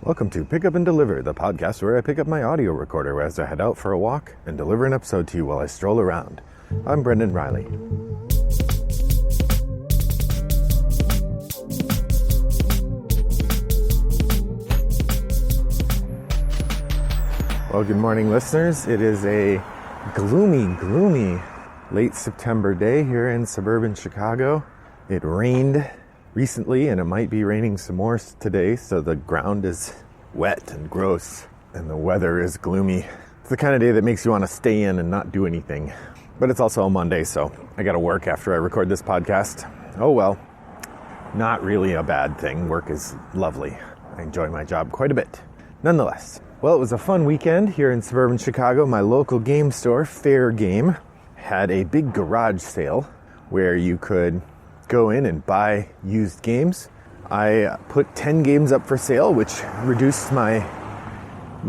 Welcome to Pick Up and Deliver, the podcast where I pick up my audio recorder as I head out for a walk and deliver an episode to you while I stroll around. I'm Brendan Riley. Well, good morning, listeners. It is a gloomy late September day here in suburban Chicago. It rained recently, and it might be raining some more today, so the ground is wet and gross, and the weather is gloomy. It's the kind of day that makes you want to stay in and not do anything. But it's also a Monday, so I gotta work after I record this podcast. Oh well, not really a bad thing. Work is lovely. I enjoy my job quite a bit. Nonetheless, well, it was a fun weekend here in suburban Chicago. My local game store, Fair Game, had a big garage sale where you could go in and buy used games. I put 10 games up for sale, which reduced my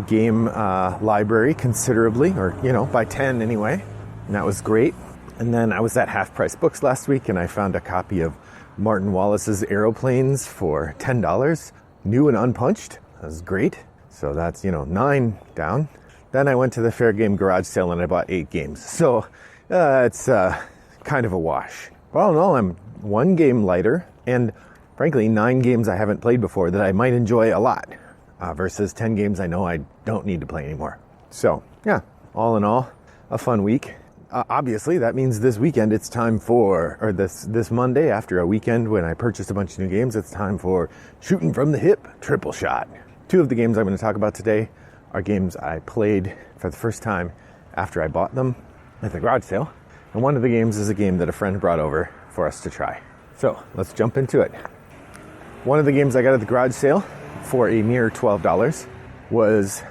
game library considerably, or, by 10 anyway. And that was great. And then I was at Half Price Books last week, and I found a copy of Martin Wallace's Aeroplanes for $10, new and unpunched. That was great. So that's, 9 down. Then I went to the Fair Game garage sale and I bought 8 games. So it's kind of a wash. But all in all, I'm 1 game lighter, and frankly, 9 games I haven't played before that I might enjoy a lot, versus 10 games I know I don't need to play anymore. So, yeah, all in all, a fun week. Obviously, that means this weekend it's time for, or this Monday, after a weekend when I purchased a bunch of new games, it's time for Shootin' from the Hip Triple Shot. 2 of the games I'm going to talk about today are games I played for the first time after I bought them at the garage sale. And one of the games is a game that a friend brought over for us to try. So let's jump into it. One of the games I got at the garage sale for a mere $12 was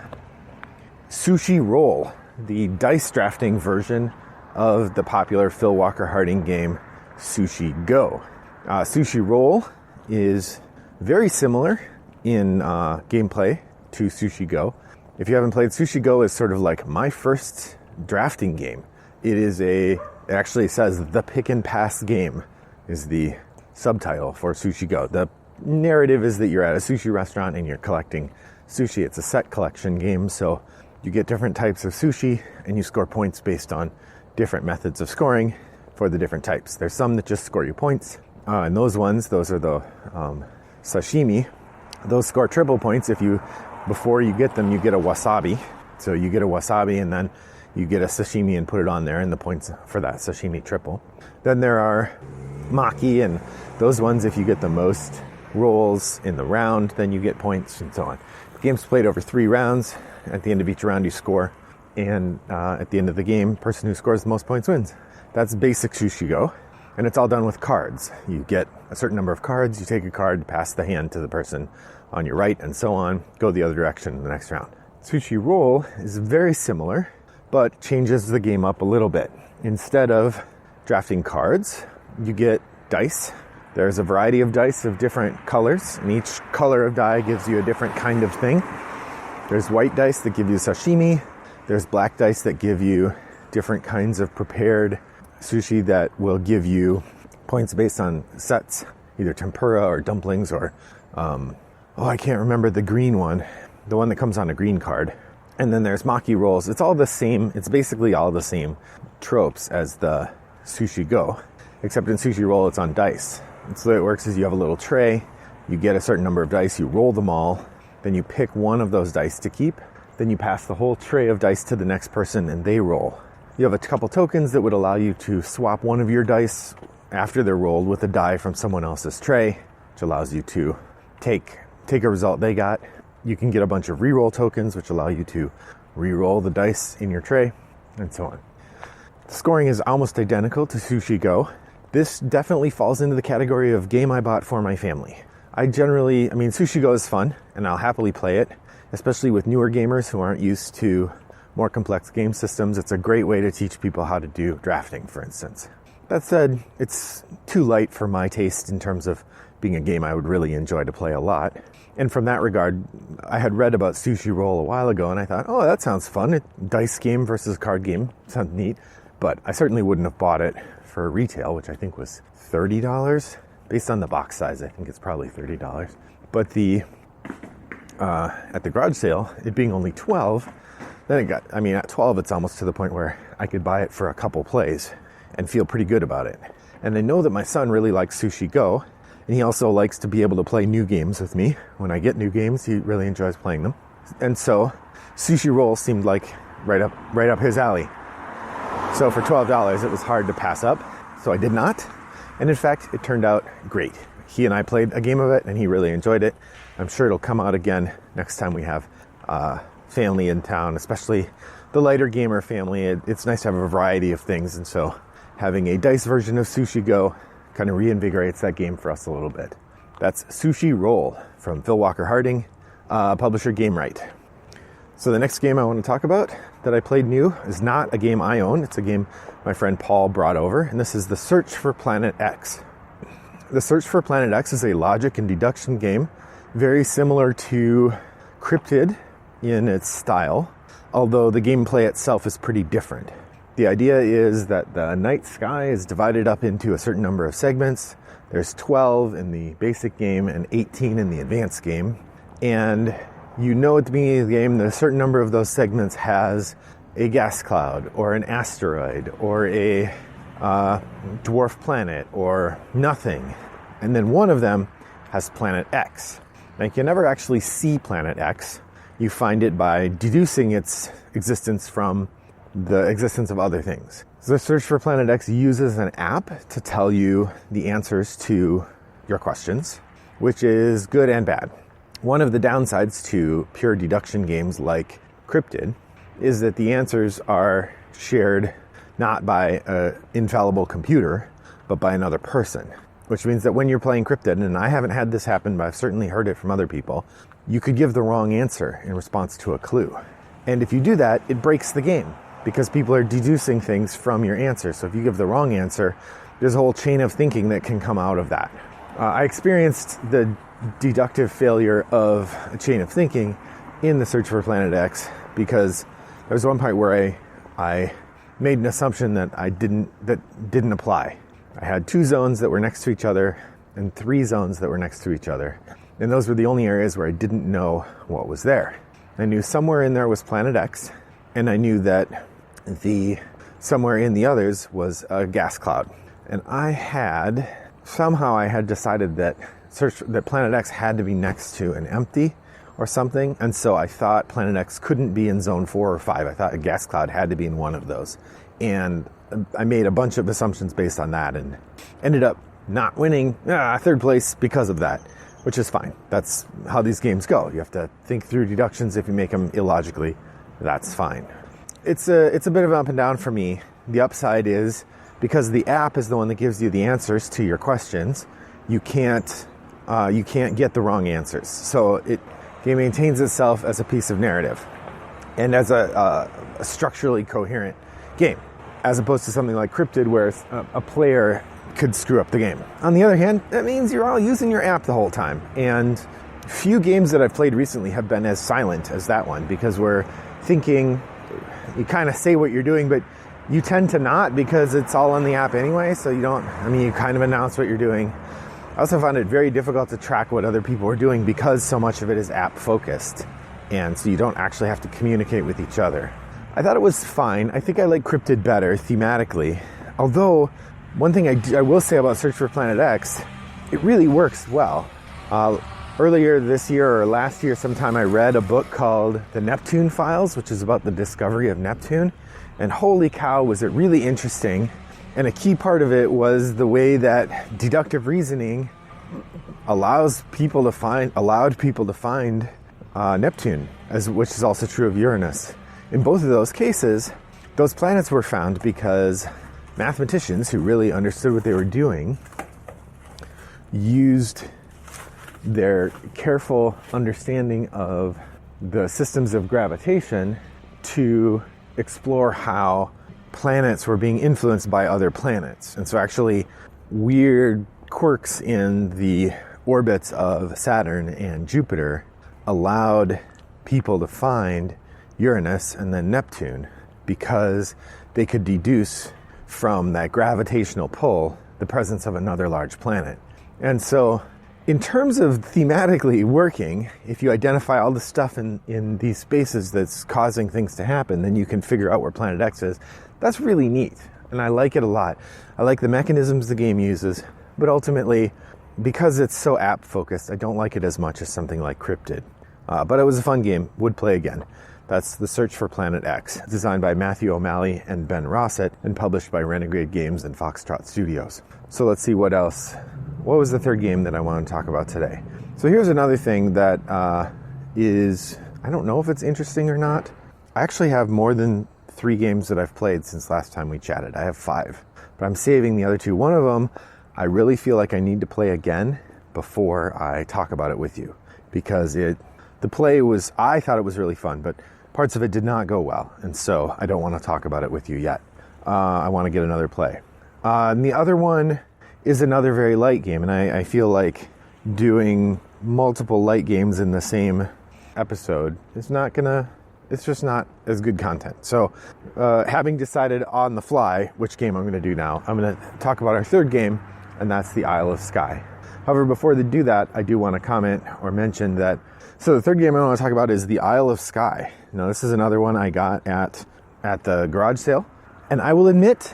Sushi Roll, the dice drafting version of the popular Phil Walker Harding game Sushi Go. Sushi Roll is very similar in gameplay to Sushi Go. If you haven't played, Sushi Go is sort of like my first drafting game. It actually says the pick and pass game is the subtitle for Sushi Go. The narrative is that you're at a sushi restaurant and you're collecting sushi. It's a set collection game, so you get different types of sushi and you score points based on different methods of scoring for the different types. There's some that just score you points, and those are the sashimi. Those score triple points. Before you get them, you get a wasabi. So you get a wasabi and then you get a sashimi and put it on there, and the points for that sashimi triple. Then there are maki, and those ones, if you get the most rolls in the round, then you get points, and so on. The game's played over 3 rounds. At the end of each round, you score, and at the end of the game, person who scores the most points wins. That's basic Sushi Go, and it's all done with cards. You get a certain number of cards, you take a card, pass the hand to the person on your right, and so on, go the other direction in the next round. Sushi Roll is very similar, but changes the game up a little bit. Instead of drafting cards, you get dice. There's a variety of dice of different colors, and each color of die gives you a different kind of thing. There's white dice that give you sashimi. There's black dice that give you different kinds of prepared sushi that will give you points based on sets, either tempura or dumplings or, I can't remember the green one, the one that comes on a green card. And then there's maki rolls. It's all the same. It's basically all the same tropes as the Sushi Go, except in Sushi Roll, it's on dice. And so the way it works is you have a little tray, you get a certain number of dice, you roll them all, then you pick one of those dice to keep, then you pass the whole tray of dice to the next person and they roll. You have a couple tokens that would allow you to swap one of your dice after they're rolled with a die from someone else's tray, which allows you to take a result they got. You can get a bunch of reroll tokens, which allow you to reroll the dice in your tray, and so on. The scoring is almost identical to Sushi Go. This definitely falls into the category of game I bought for my family. Sushi Go is fun, and I'll happily play it, especially with newer gamers who aren't used to more complex game systems. It's a great way to teach people how to do drafting, for instance. That said, it's too light for my taste in terms of being a game I would really enjoy to play a lot. And from that regard, I had read about Sushi Roll a while ago, and I thought, oh, that sounds fun. A dice game versus card game. Sounds neat. But I certainly wouldn't have bought it for retail, which I think was $30. Based on the box size, I think it's probably $30. But the at the garage sale, it being only 12, then at 12, it's almost to the point where I could buy it for a couple plays and feel pretty good about it. And I know that my son really likes Sushi Go, and he also likes to be able to play new games with me. When I get new games, he really enjoys playing them. And so Sushi Roll seemed like right up his alley. So for $12, it was hard to pass up, so I did not. And in fact, it turned out great. He and I played a game of it, and he really enjoyed it. I'm sure it'll come out again next time we have family in town, especially the lighter gamer family. It's nice to have a variety of things, and so having a dice version of Sushi Go kind of reinvigorates that game for us a little bit. That's Sushi Roll from Phil Walker Harding, publisher Game Right. So the next game I want to talk about that I played new is not a game I own. It's a game my friend Paul brought over, and this is The Search for Planet X. The Search for Planet X is a logic and deduction game, very similar to Cryptid in its style, although the gameplay itself is pretty different. The idea is that the night sky is divided up into a certain number of segments. There's 12 in the basic game and 18 in the advanced game. And you know at the beginning of the game that a certain number of those segments has a gas cloud or an asteroid or a dwarf planet or nothing. And then one of them has Planet X. Now, you can never actually see Planet X. You find it by deducing its existence from the existence of other things. So the Search for Planet X uses an app to tell you the answers to your questions, which is good and bad. One of the downsides to pure deduction games like Cryptid is that the answers are shared not by an infallible computer, but by another person, which means that when you're playing Cryptid, and I haven't had this happen, but I've certainly heard it from other people, you could give the wrong answer in response to a clue. And if you do that, it breaks the game because people are deducing things from your answer. So if you give the wrong answer, there's a whole chain of thinking that can come out of that. I experienced the deductive failure of a chain of thinking in The Search for Planet X because there was one point where I made an assumption that didn't apply. I had 2 zones that were next to each other and 3 zones that were next to each other. And those were the only areas where I didn't know what was there. I knew somewhere in there was Planet X, and I knew that somewhere in the others was a gas cloud. And I had decided that Planet X had to be next to an empty or something, and so I thought Planet X couldn't be in zone 4 or 5. I thought a gas cloud had to be in one of those. And I made a bunch of assumptions based on that and ended up not winning 3rd place because of that, which is fine. That's how these games go. You have to think through deductions. If you make them illogically, that's fine. It's a bit of an up and down for me. The upside is because the app is the one that gives you the answers to your questions, you can't get the wrong answers. So it maintains itself as a piece of narrative and as a structurally coherent game, as opposed to something like Cryptid where a player could screw up the game. On the other hand, that means you're all using your app the whole time. And few games that I've played recently have been as silent as that one, because we're thinking, you kind of say what you're doing, but you tend to not because it's all on the app anyway, so you kind of announce what you're doing. I also found it very difficult to track what other people are doing because so much of it is app focused, and so you don't actually have to communicate with each other. I thought it was fine. I think I like Cryptid better thematically, although one thing I will say about Search for Planet X, it really works well. Earlier this year or last year sometime, I read a book called The Neptune Files, which is about the discovery of Neptune. And holy cow, was it really interesting. And a key part of it was the way that deductive reasoning allowed people to find Neptune, which is also true of Uranus. In both of those cases, those planets were found because mathematicians who really understood what they were doing used their careful understanding of the systems of gravitation to explore how planets were being influenced by other planets. And so actually weird quirks in the orbits of Saturn and Jupiter allowed people to find Uranus and then Neptune because they could deduce from that gravitational pull the presence of another large planet. And so in terms of thematically working, if you identify all the stuff in these spaces that's causing things to happen, then you can figure out where Planet X is. That's really neat, and I like it a lot. I like the mechanisms the game uses, but ultimately, because it's so app-focused, I don't like it as much as something like Cryptid. But it was a fun game, would play again. That's The Search for Planet X, designed by Matthew O'Malley and Ben Rossett, and published by Renegade Games and Foxtrot Studios. So let's see what else. What was the third game that I want to talk about today? So here's another thing that is, I don't know if it's interesting or not. I actually have more than 3 games that I've played since last time we chatted. I have 5, but I'm saving the other 2. One of them, I really feel like I need to play again before I talk about it with you, because the play was, I thought it was really fun, but parts of it did not go well, and so I don't want to talk about it with you yet. I want to get another play. And the other one is another very light game, and I feel like doing multiple light games in the same episode is not gonna, it's just not as good content. So having decided on the fly which game I'm going to do now, I'm going to talk about our third game, and that's the Isle of Skye. However, before they do that, I do want to comment or mention that, so the third game I want to talk about is the Isle of Skye. Now, this is another one I got at the garage sale, and I will admit,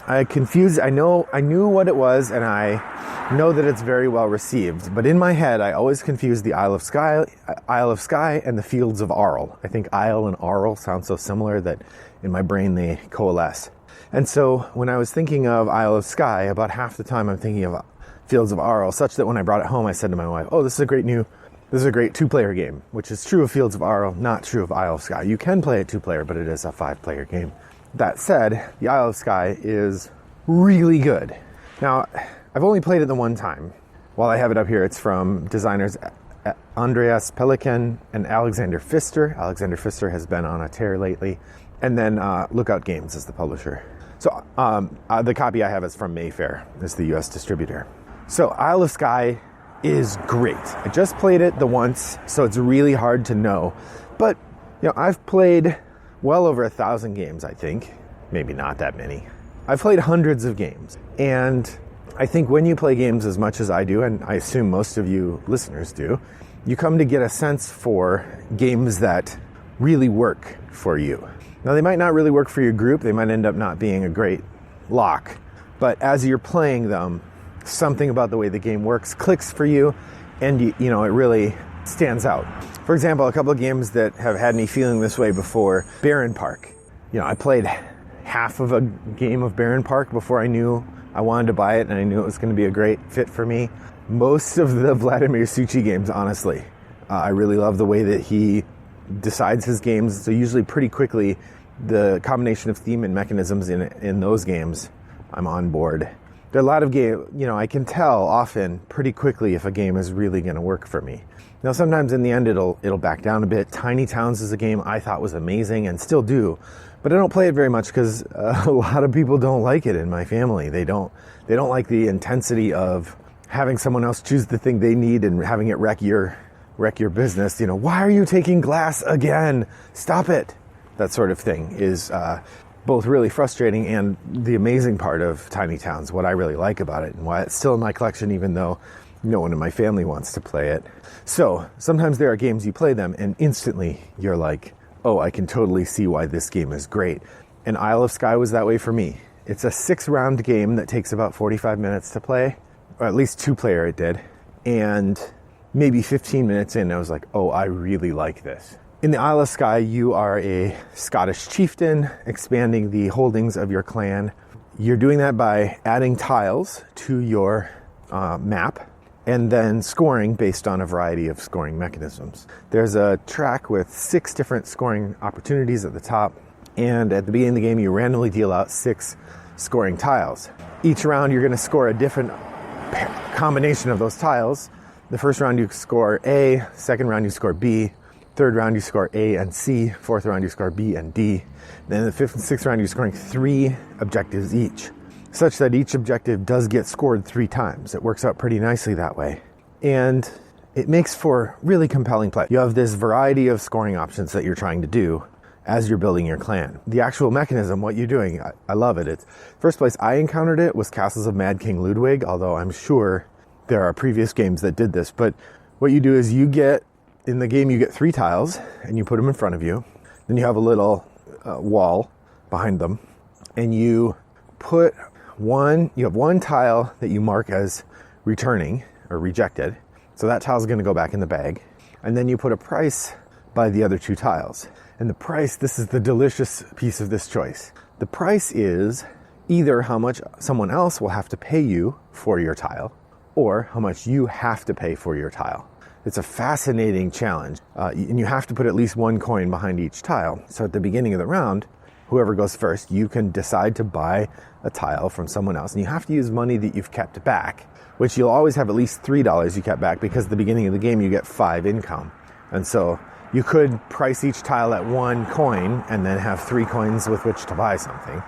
I knew what it was, and I know that it's very well received, but in my head, I always confuse the Isle of Skye and the Fields of Arle. I think Isle and Arle sound so similar that in my brain they coalesce. And so when I was thinking of Isle of Skye, about half the time I'm thinking of Fields of Arle, such that when I brought it home, I said to my wife, this is a great 2-player game, which is true of Fields of Arle, not true of Isle of Skye. You can play it 2-player, but it is a 5-player game. That said, the Isle of Skye is really good. Now, I've only played it the one time. While I have it up here, it's from designers Andreas Pelikan and Alexander Pfister. Alexander Pfister has been on a tear lately. And then Lookout Games is the publisher. So the copy I have is from Mayfair, is the US distributor. So Isle of Skye is great. I just played it the once, so it's really hard to know. But, I've played well over 1,000 games, I think. Maybe not that many. I've played hundreds of games. And I think when you play games as much as I do, and I assume most of you listeners do, you come to get a sense for games that really work for you. Now, they might not really work for your group. They might end up not being a great lock. But as you're playing them, something about the way the game works clicks for you, and it really stands out. For example, a couple of games that have had me feeling this way before, Baron Park. I played half of a game of Baron Park before I knew I wanted to buy it, and I knew it was going to be a great fit for me. Most of the Vladimir Suchi games, honestly, I really love the way that he decides his games. So usually pretty quickly, the combination of theme and mechanisms in those games, I'm on board. There are a lot of games, I can tell often pretty quickly if a game is really going to work for me. Now, sometimes in the end, it'll back down a bit. Tiny Towns is a game I thought was amazing and still do, but I don't play it very much because a lot of people don't like it in my family. They don't like the intensity of having someone else choose the thing they need and having it wreck your business. Why are you taking glass again? Stop it. That sort of thing is both really frustrating and the amazing part of Tiny Towns, what I really like about it and why it's still in my collection even though no one in my family wants to play it. So sometimes there are games you play them and instantly you're like, I can totally see why this game is great. And Isle of Skye was that way for me. It's a 6-round game that takes about 45 minutes to play, or at least 2-player it did. And maybe 15 minutes in, I was like, I really like this. In the Isle of Skye, you are a Scottish chieftain expanding the holdings of your clan. You're doing that by adding tiles to your map and then scoring based on a variety of scoring mechanisms. There's a track with 6 different scoring opportunities at the top, and at the beginning of the game, you randomly deal out 6 scoring tiles. Each round, you're going to score a different combination of those tiles. The first round, you score A. Second round, you score B. Third round, you score A and C. Fourth round, you score B and D. Then in the fifth and sixth round, you're scoring 3 objectives each, such that each objective does get scored 3 times. It works out pretty nicely that way. And it makes for really compelling play. You have this variety of scoring options that you're trying to do as you're building your clan. The actual mechanism, what you're doing, I love it. It's first place I encountered it was Castles of Mad King Ludwig, although I'm sure there are previous games that did this, but what you do is in the game you get 3 tiles and you put them in front of you. Then you have a little wall behind them, and you have one tile that you mark as returning or rejected. So that tile is going to go back in the bag. And then you put a price by the other 2 tiles. And the price, this is the delicious piece of this choice. The price is either how much someone else will have to pay you for your tile, or how much you have to pay for your tile. It's a fascinating challenge. And you have to put at least 1 coin behind each tile. So at the beginning of the round, whoever goes first, you can decide to buy a tile from someone else. And you have to use money that you've kept back, which you'll always have at least $3 you kept back, because at the beginning of the game you get 5 income. And so you could price each tile at 1 coin and then have 3 coins with which to buy something.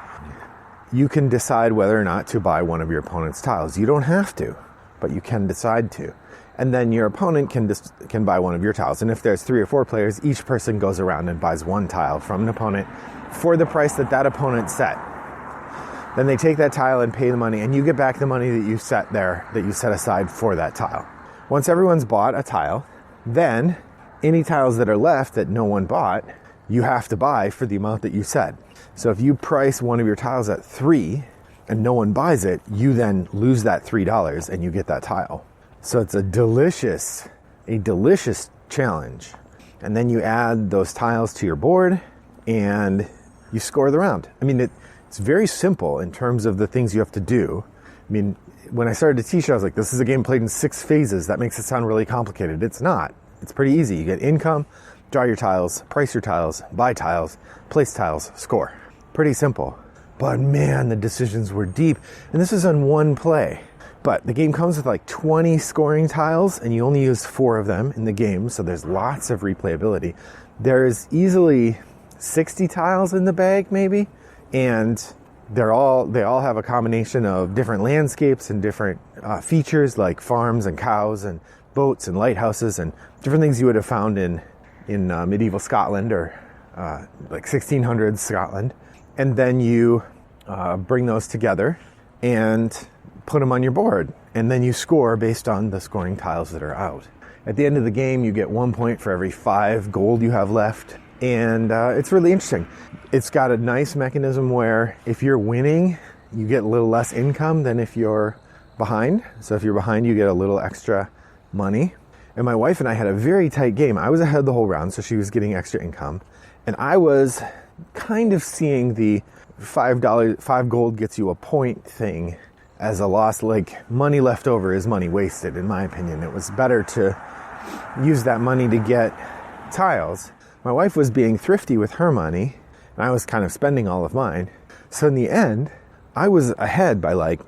You can decide whether or not to buy one of your opponent's tiles. You don't have to, but you can decide to. And then your opponent can buy one of your tiles. And if there's 3 or 4 players, each person goes around and buys 1 tile from an opponent for the price that opponent set. Then they take that tile and pay the money, and you get back the money that you set aside for that tile. Once everyone's bought a tile, then any tiles that are left that no one bought, you have to buy for the amount that you said. So if you price one of your tiles at 3 and no one buys it, you then lose that $3 and you get that tile. So it's a delicious challenge. And then you add those tiles to your board and you score the round. I mean, it's very simple in terms of the things you have to do. I mean, when I started to teach, I was like, this is a game played in 6 phases. That makes it sound really complicated. It's not. It's pretty easy. You get income, draw your tiles, price your tiles, buy tiles, place tiles, score. Pretty simple. But man, the decisions were deep. And this is on 1 play. But the game comes with like 20 scoring tiles, and you only use 4 of them in the game, so there's lots of replayability. There's easily 60 tiles in the bag, maybe, and they all have a combination of different landscapes and different features, like farms and cows and boats and lighthouses and different things you would have found in medieval Scotland or like 1600s Scotland. And then you bring those together and put them on your board, and then you score based on the scoring tiles that are out. At the end of the game, you get 1 point for every 5 gold you have left, and it's really interesting. It's got a nice mechanism where if you're winning, you get a little less income than if you're behind. So if you're behind, you get a little extra money. And my wife and I had a very tight game. I was ahead the whole round, so she was getting extra income, and I was kind of seeing the $5 gold gets you a point thing as a loss. Like, money left over is money wasted, in my opinion. It was better to use that money to get tiles. My wife was being thrifty with her money, and I was kind of spending all of mine. So in the end, I was ahead by like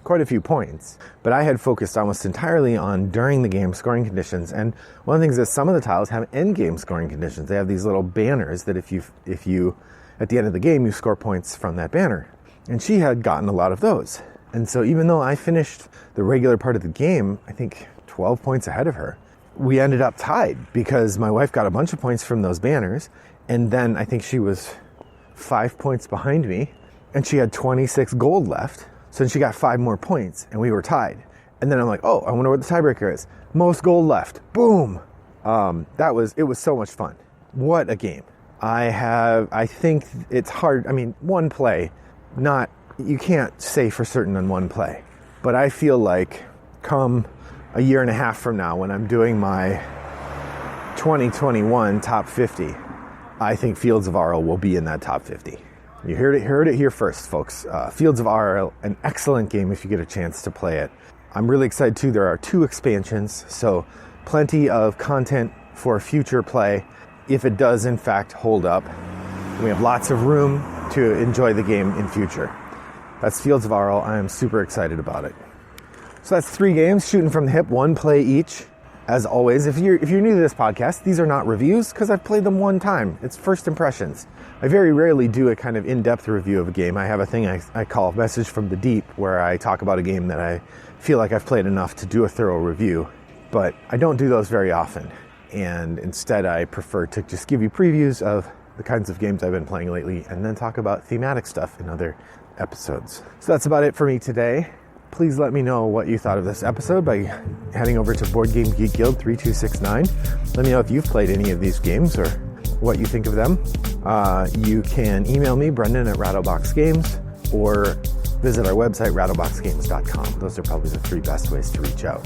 quite a few points, but I had focused almost entirely on during the game scoring conditions. And one of the things is some of the tiles have end game scoring conditions. They have these little banners that if you at the end of the game, you score points from that banner. And she had gotten a lot of those. And so even though I finished the regular part of the game, I think 12 points ahead of her, we ended up tied because my wife got a bunch of points from those banners. And then I think she was 5 points behind me, and she had 26 gold left. So then she got 5 more points and we were tied. And then I'm like, oh, I wonder what the tiebreaker is. Most gold left. Boom. It was so much fun. What a game. I think it's hard. I mean, 1 play, you can't say for certain on 1 play, but I feel like come a year and a half from now, when I'm doing my 2021 top 50, I think Fields of Arle will be in that top 50. You heard it here first, folks. Fields of Arle, an excellent game if you get a chance to play it. I'm really excited too. There are 2 expansions, so plenty of content for future play if it does in fact hold up. We have lots of room to enjoy the game in future. That's Fields of Arle. I am super excited about it. So that's 3 games, shooting from the hip, 1 play each. As always, if you're new to this podcast, these are not reviews because I've played them 1 time. It's first impressions. I very rarely do a kind of in-depth review of a game. I have a thing I call Message from the Deep, where I talk about a game that I feel like I've played enough to do a thorough review, but I don't do those very often. And instead, I prefer to just give you previews of the kinds of games I've been playing lately and then talk about thematic stuff in other episodes. So that's about it for me today. Please let me know what you thought of this episode by heading over to Board Game Geek Guild 3269. Let me know if you've played any of these games or what you think of them. You can email me, Brendan at Rattlebox Games, or visit our website, rattleboxgames.com. Those are probably the 3 best ways to reach out.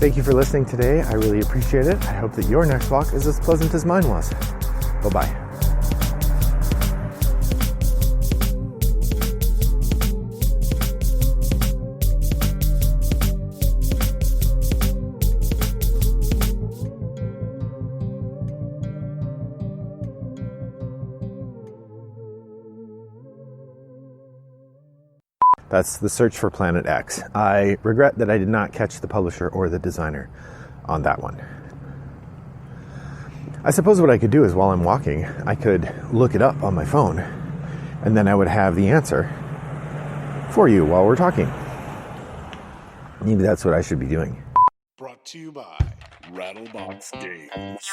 Thank you for listening today. I really appreciate it. I hope that your next walk is as pleasant as mine was. Bye-bye. That's The Search for Planet X. I regret that I did not catch the publisher or the designer on that one. I suppose what I could do is while I'm walking, I could look it up on my phone, and then I would have the answer for you while we're talking. Maybe that's what I should be doing. Brought to you by Rattlebox Games.